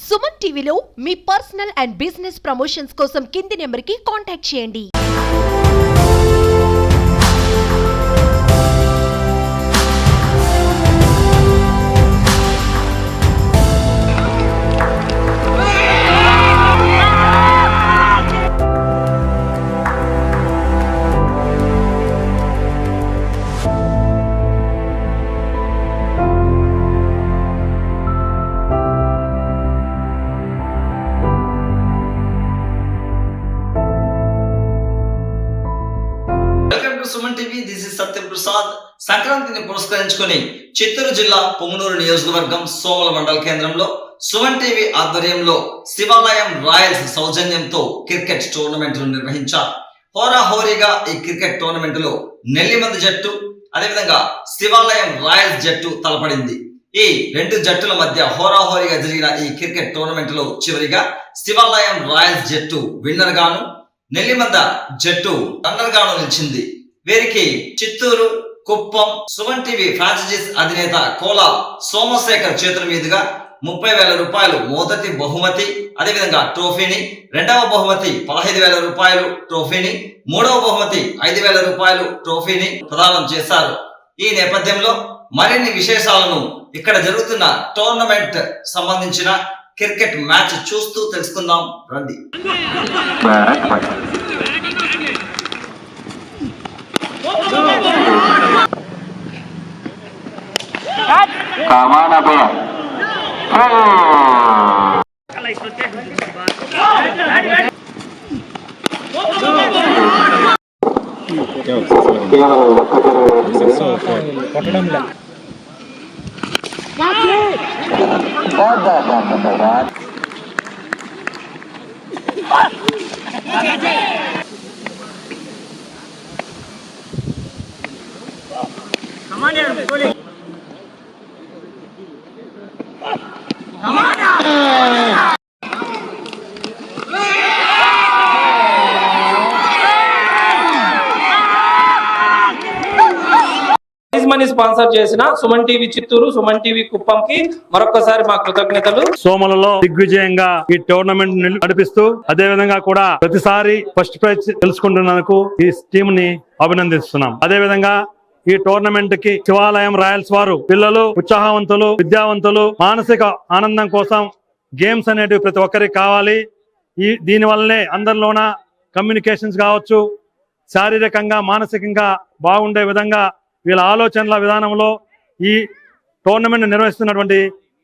సుమన్ టీవీలో మీ personal and business promotions కోసం కింది నెంబర్కి కాంటాక్ట్ చేయండి. సుమన్ టీవీ దిస్ ఇస్ సత్యం ప్రసాద్. సంక్రాంతిని పురస్కరించుకొని చిత్తూరు జిల్లా పొంగనూరు నియోజకవర్గం సోమల మండల కేంద్రంలో సుమన్ టీవీ ఆధ్వర్యంలో శివాలయం రాయల్స్ సౌజన్యంతో క్రికెట్ టోర్నమెంట్ నిర్వహించారు. హోరాహోరీగా ఈ క్రికెట్ టోర్నమెంట్ లో నెల్లిమంద జట్టు అదేవిధంగా శివాలయం రాయల్స్ జట్టు తలపడింది. ఈ రెండు జట్టుల మధ్య హోరాహోరీగా జరిగిన ఈ క్రికెట్ టోర్నమెంట్ లో చివరిగా శివాలయం రాయల్స్ జట్టు విన్నర్ గాను, నెల్లిమంద జట్టు రన్నర్ గాను నిలిచింది. వీరికి చిత్తూరు, కుప్పం సుమన్ టీవీ ఫ్రాంచైజీస్ అధినేత కోలా సోమశేఖర్ చేతుల మీదుగా 30,000 రూపాయలు మొదటి బహుమతి, అదేవిధంగా ట్రోఫీని, రెండవ బహుమతి 15,000 రూపాయలు ట్రోఫీని, మూడవ బహుమతి 5,000 రూపాయలు ట్రోఫీని ప్రదానం చేశారు. ఈ నేపథ్యంలో మరిన్ని విశేషాలను ఇక్కడ జరుగుతున్న టోర్నమెంట్ సంబంధించిన క్రికెట్ మ్యాచ్ చూస్తూ తెలుసుకుందాం రండి. మనీ స్పాన్సర్ చేసిన సుమన్ టీవీ చిత్తూరు, సుమన్ టీవీ కుప్పంకి మరొకసారి మా కృతజ్ఞతలు. సోమలలో దిగ్విజయంగా ఈ టోర్నమెంట్ నడిపిస్తూ అదే విధంగా కూడా ప్రతిసారి ఫస్ట్ ప్రైజ్ తెలుసుకుంటున్నందుకు ఈ టీమ్ ని అభినందిస్తున్నాం. అదే విధంగా ఈ టోర్నమెంట్ కి శివాలయం రాయల్స్ వారు పిల్లలు ఉత్సాహవంతులు, విద్యావంతులు, మానసిక ఆనందం కోసం గేమ్స్ అనేటివి ప్రతి ఒక్కరికి కావాలి. దీని వల్లనే అందరిలోన కమ్యూనికేషన్స్ కావచ్చు, శారీరకంగా మానసికంగా బాగుండే విధంగా వీళ్ళ ఆలోచనల విధానంలో ఈ టోర్నమెంట్ నిర్వహిస్తున్నటువంటి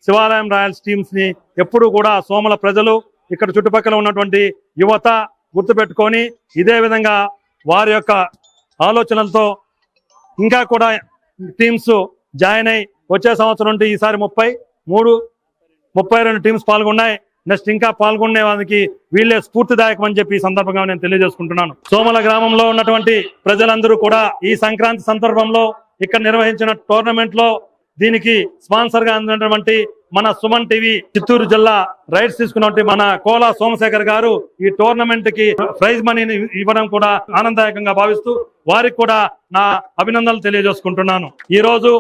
శివాలయం రాయల్స్ టీమ్స్ ని ఎప్పుడు కూడా సోమల ప్రజలు, ఇక్కడ చుట్టుపక్కల ఉన్నటువంటి యువత గుర్తుపెట్టుకొని ఇదే విధంగా వారి యొక్క ఆలోచనలతో ఇంకా కూడా టీమ్స్ జాయిన్ అయి వచ్చే సంవత్సరం నుండి ఈసారి 32 టీమ్స్ పాల్గొన్నాయి. నెక్స్ట్ ఇంకా పాల్గొనే వారికి వీళ్ళే స్ఫూర్తిదాయకం అని చెప్పి ఈ సందర్భంగా నేను తెలియజేసుకుంటున్నాను. సోమల గ్రామంలో ఉన్నటువంటి ప్రజలందరూ కూడా ఈ సంక్రాంతి సందర్భంలో ఇక్కడ నిర్వహించిన టోర్నమెంట్ లో దీనికి స్పాన్సర్ గా అందినటువంటి మన సుమన్ టీవీ చిత్తూరు జిల్లా రైట్స్ తీసుకున్నటువంటి మన కోలా సోమశేఖర్ గారు ఈ టోర్నమెంట్ కి ప్రైజ్ మనీని ఇవ్వడం కూడా ఆనందదాయకంగా భావిస్తూ వారికి కూడా నా అభినందనలు తెలియజేసుకుంటున్నాను. ఈ రోజు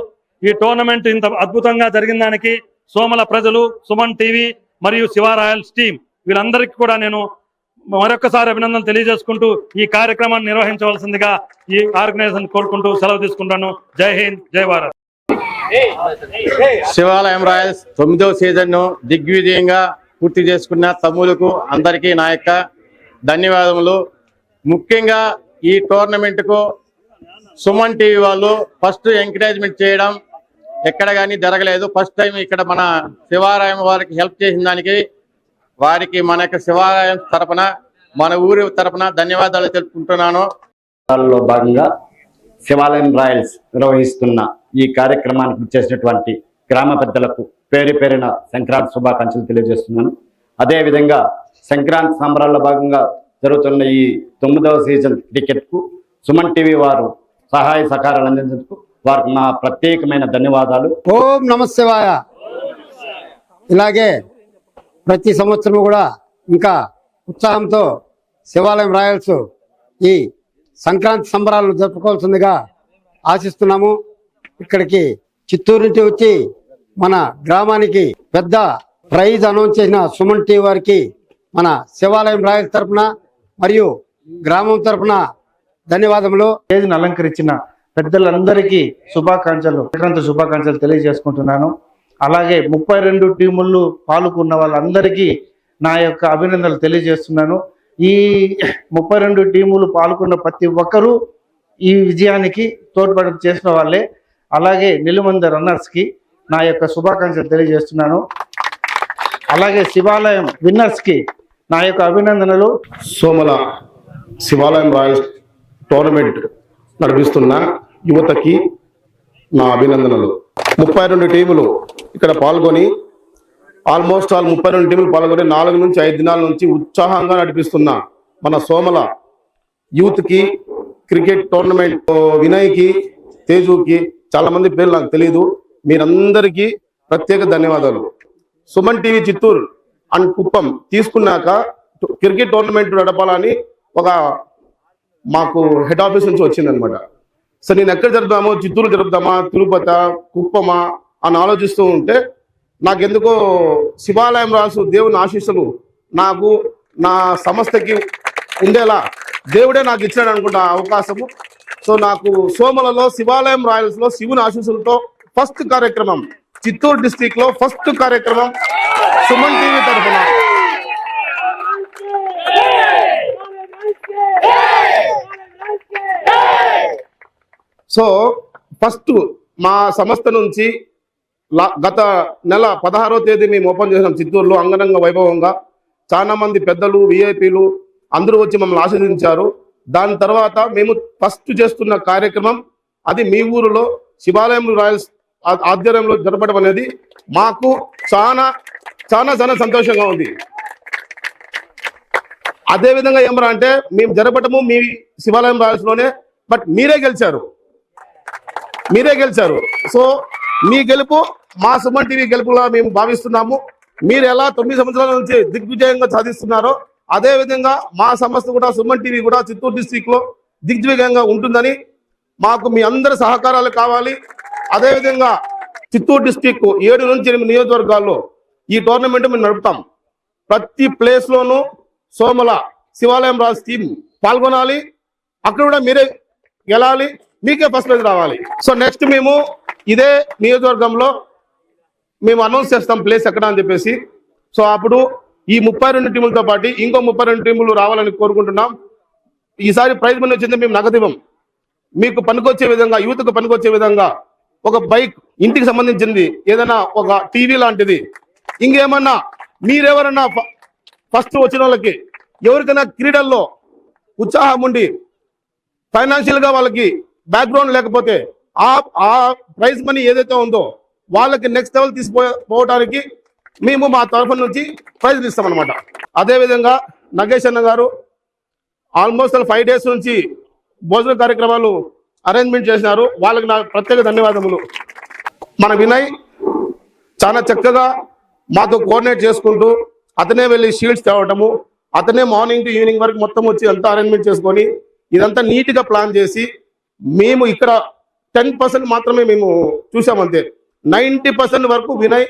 ఈ టోర్నమెంట్ ఇంత అద్భుతంగా జరిగిన దానికి సోమల ప్రజలు, సుమన్ టీవీ మరియు శివ రాయల్స్ టీం వీళ్ళందరికీ కూడా నేను మరొకసారి అభినందనలు తెలియజేసుకుంటూ ఈ కార్యక్రమాన్ని నిర్వహించవలసిందిగా ఈ ఆర్గనైజేషన్ కోరుకుంటూ సెలవు తీసుకుంటాను. జై హింద్, జై భారత్. శివాలయం రాయల్స్ 9వ సీజన్ ను దిగ్విజయంగా పూర్తి చేసుకున్న తమ్ములకు అందరికీ నా యొక్క ధన్యవాదములు. ముఖ్యంగా ఈ టోర్నమెంట్ కు సుమన్ టీవీ వాళ్ళు ఫస్ట్ ఎంకరేజ్మెంట్ చేయడం ఎక్కడ కానీ జరగలేదు. ఫస్ట్ టైం ఇక్కడ మన శివాలయం వారికి హెల్ప్ చేసిన దానికి వారికి మన యొక్క శివాలయం తరపున, మన ఊరి తరపున ధన్యవాదాలు తెలుపుకుంటున్నాను. భాగంగా శివాలయం రాయల్స్ నిర్వహిస్తున్న ఈ కార్యక్రమానికి ఇచ్చేసినటువంటి గ్రామ పెద్దలకు పేరు పేరిన సంక్రాంతి శుభాకాంక్షలు తెలియజేస్తున్నాను. అదేవిధంగా సంక్రాంతి సంబరాల్లో భాగంగా జరుగుతున్న ఈ 9వ సీజన్ క్రికెట్ కు సుమన్ టీవీ వారు సహాయ సహకారాలు అందించేందుకు వారికి నా ప్రత్యేకమైన ధన్యవాదాలు. ఓం నమః శివాయ. ఇలాగే ప్రతి సంవత్సరం కూడా ఇంకా ఉత్సాహంతో శివాలయం రాయల్స్ ఈ సంక్రాంతి సంబరాలను జరుపుకోవాల్సిందిగా ఆశిస్తున్నాము. ఇక్కడికి చిత్తూరు నుంచి వచ్చి మన గ్రామానికి పెద్ద ప్రైజ్ అనౌన్స్ చేసిన సుమన్ టీవీ వారికి మన శివాలయం రాయల్ తరపున మరియు గ్రామం తరపున ధన్యవాదములు. స్టేజ్ని అలంకరించిన పెద్దలందరికీ శుభాకాంక్షలు తెలియజేసుకుంటున్నాను. అలాగే 32 టీములు పాల్గొన్న వాళ్ళందరికీ నా యొక్క అభినందనలు తెలియజేస్తున్నాను. ఈ 32 టీములు పాల్గొన్న ప్రతి ఒక్కరూ ఈ విజయానికి తోడ్పడి చేసిన వాళ్ళే. అలాగే నిలుమంద రన్నర్స్కి నా యొక్క శుభాకాంక్షలు తెలియజేస్తున్నాను. అలాగే శివాలయం విన్నర్స్కి నా యొక్క అభినందనలు. సోమల శివాలయం రాయల్స్ టోర్నమెంట్ నడిపిస్తున్న యువతకి నా అభినందనలు. 32 టీములు ఇక్కడ పాల్గొని ఆల్మోస్ట్ 32 టీములు పాల్గొని 4 నుంచి 5 దినాల నుంచి ఉత్సాహంగా నడిపిస్తున్న మన సోమల యూత్కి, క్రికెట్ టోర్నమెంట్ వినయ్కి, తేజుకి, చాలా మంది పేర్లు నాకు తెలియదు. మీరందరికీ ప్రత్యేక ధన్యవాదాలు. సుమన్ టీవీ చిత్తూరు అండ్ కుప్పం తీసుకున్నాక క్రికెట్ టోర్నమెంట్ నడపాలని ఒక మాకు హెడ్ ఆఫీస్ నుంచి వచ్చిందనమాట. సో నేను ఎక్కడ జరుపుదామో, చిత్తూరు జరుపుదామా, తిరుపతి, కుప్పమా అని ఆలోచిస్తూ ఉంటే నాకెందుకో శివాలయం రాసు దేవుని ఆశీస్సులు నాకు, నా సంస్థకి ఉండేలా దేవుడే నాకు ఇచ్చాడు అనుకుంటా అవకాశము. సో నాకు సోమలలో శివాలయం రాయల్స్లో శివుని ఆశీస్సులతో ఫస్ట్ కార్యక్రమం, చిత్తూరు డిస్టిక్ లో ఫస్ట్ కార్యక్రమం సుమన్ టీవీ తరఫున. సో ఫస్ట్ మా సంస్థ నుంచి గత నెల 16వ తేదీ మేము ఓపెన్ చేసినాం చిత్తూరులో అంగరంగ వైభవంగా. చాలా మంది పెద్దలు, విఐపీలు అందరూ వచ్చి మమ్మల్ని ఆశీర్వదించారు. దాని తర్వాత మేము ఫస్ట్ చేస్తున్న కార్యక్రమం అది మీ ఊరిలో శివాలయం రాయల్స్ ఆధ్వర్యంలో జరపడం అనేది మాకు చాలా చాలా చాలా సంతోషంగా ఉంది. అదేవిధంగా ఏమరా అంటే మేము జరపటము మీ శివాలయం రాయల్స్ లోనే, బట్ మీరే గెలిచారు. సో మీ గెలుపు మా సుమన్ టీవీ గెలుపులా మేము భావిస్తున్నాము. మీరు ఎలా 9 సంవత్సరాల నుంచి దిగ్విజయంగా సాధిస్తున్నారో అదే విధంగా మా సంస్థ కూడా సుమన్ టీవీ కూడా చిత్తూరు డిస్టిక్ లో దిగ్విజయంగా ఉంటుందని మాకు మీ అందరి సహకారాలు కావాలి. అదేవిధంగా చిత్తూరు డిస్టిక్ 7 నుంచి 8 నియోజకవర్గాల్లో ఈ టోర్నమెంట్ మేము నడుపుతాం. ప్రతి ప్లేస్ లోనూ సోమల శివాలయం రాజు టీం పాల్గొనాలి. అక్కడ కూడా మీరే గెలాలి, మీకే ఫస్ట్ ప్రైజ్ రావాలి. సో నెక్స్ట్ మేము ఇదే నియోజకవర్గంలో మేము అనౌన్స్ చేస్తాం ప్లేస్ ఎక్కడ అని చెప్పేసి. సో అప్పుడు ఈ 32 టీములతో పాటు ఇంకో 32 టీములు రావాలని కోరుకుంటున్నాం. ఈసారి ప్రైజ్ మనీ వచ్చింది మేము నగదివ్వం. మీకు పనికొచ్చే విధంగా, యూత్కు పనికొచ్చే విధంగా ఒక బైక్, ఇంటికి సంబంధించింది ఏదైనా ఒక టీవీ లాంటిది, ఇంకేమన్నా మీరెవరన్నా ఫస్ట్ వచ్చిన వాళ్ళకి ఎవరికైనా క్రీడల్లో ఉత్సాహం ఉండి ఫైనాన్షియల్ గా వాళ్ళకి బ్యాక్గ్రౌండ్ లేకపోతే ఆ ప్రైజ్ మనీ ఏదైతే ఉందో వాళ్ళకి నెక్స్ట్ లెవెల్ తీసుకుపోవడానికి మేము మా తరఫు నుంచి ప్రైజ్ ఇస్తామన్నమాట. అదేవిధంగా నగేష్ అన్న గారు ఆల్మోస్ట్ 5 days నుంచి భోజన కార్యక్రమాలు అరేంజ్మెంట్ చేసినారు. వాళ్ళకి నా ప్రత్యేక ధన్యవాదములు. మన వినయ్ చాలా చక్కగా మాతో కోఆర్డినేట్ చేసుకుంటూ అతనే వెళ్ళి షీల్డ్స్ తేవటము, అతనే మార్నింగ్ టు ఈవినింగ్ వరకు మొత్తం వచ్చి అంతా అరేంజ్మెంట్ చేసుకొని ఇదంతా నీట్గా ప్లాన్ చేసి మేము ఇక్కడ 10% మాత్రమే మేము చూసామంతే. 90% వరకు వినయ్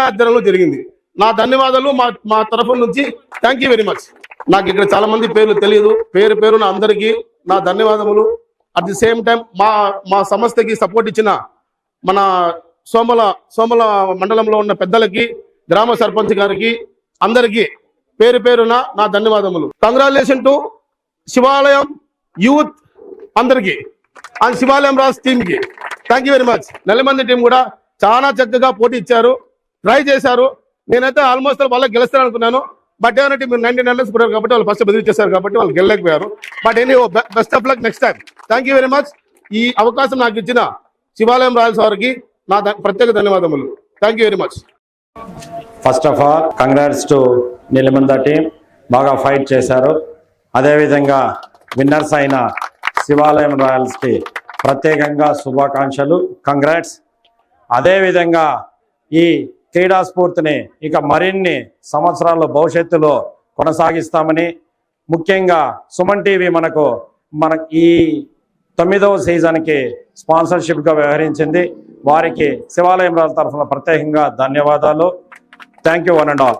ఆధ్వర్యంలో జరిగింది. నా ధన్యవాదాలు మా తరఫు నుంచి. Thank you very much. నాకు ఇక్కడ చాలా మంది పేర్లు తెలియదు, పేరు నా అందరికీ నా ధన్యవాదములు. అట్ ది సేమ్ టైం మా సంస్థకి సపోర్ట్ ఇచ్చిన మన సోమల మండలంలో ఉన్న పెద్దలకి, గ్రామ సర్పంచ్ గారికి అందరికీ పేరున నా ధన్యవాదములు. కంగ్రాచులేషన్ టు శివాలయం యూత్ అందరికీ అండ్ శివాలయం రాజ్ టీమ్ కి thank you very much. నెలమంది team కూడా చాలా చక్కగా పోటీ ఇచ్చారు, ట్రై చేశారు. నేనైతే ఆల్మోస్ట్ వాళ్ళకి గెలుస్తాను అనుకున్నాను. బట్ ఏమంటే మీరు 99 runs కొట్టారు కాబట్టి వాళ్ళు ఫస్ట్ బెదిరించేశారు కాబట్టి వాళ్ళు గెలలేకపోయారు. But any best of luck next time. Thank you very much. ఈ అవకాశం నాకు ఇచ్చిన శివాలయం రాయల్స్ వారికి నా ప్రత్యేక ధన్యవాదములు. Thank you very much. First of all congrats to నిలమంద team, బాగా ఫైట్ చేశారు. అదేవిధంగా విన్నర్స్ అయిన శివాలయం రాయల్స్కి ప్రత్యేకంగా శుభాకాంక్షలు, కంగ్రాట్స్. అదేవిధంగా ఈ క్రీడా స్ఫూర్తిని ఇక మరిన్ని సంవత్సరాల్లో భవిష్యత్తులో కొనసాగిస్తామని, ముఖ్యంగా సుమన్ టీవీ మన ఈ 9వ సీజన్కి స్పాన్సర్షిప్గా వ్యవహరించింది. వారికి శివాలయం రాయల్ తరఫున ప్రత్యేకంగా ధన్యవాదాలు. Thank you one and all.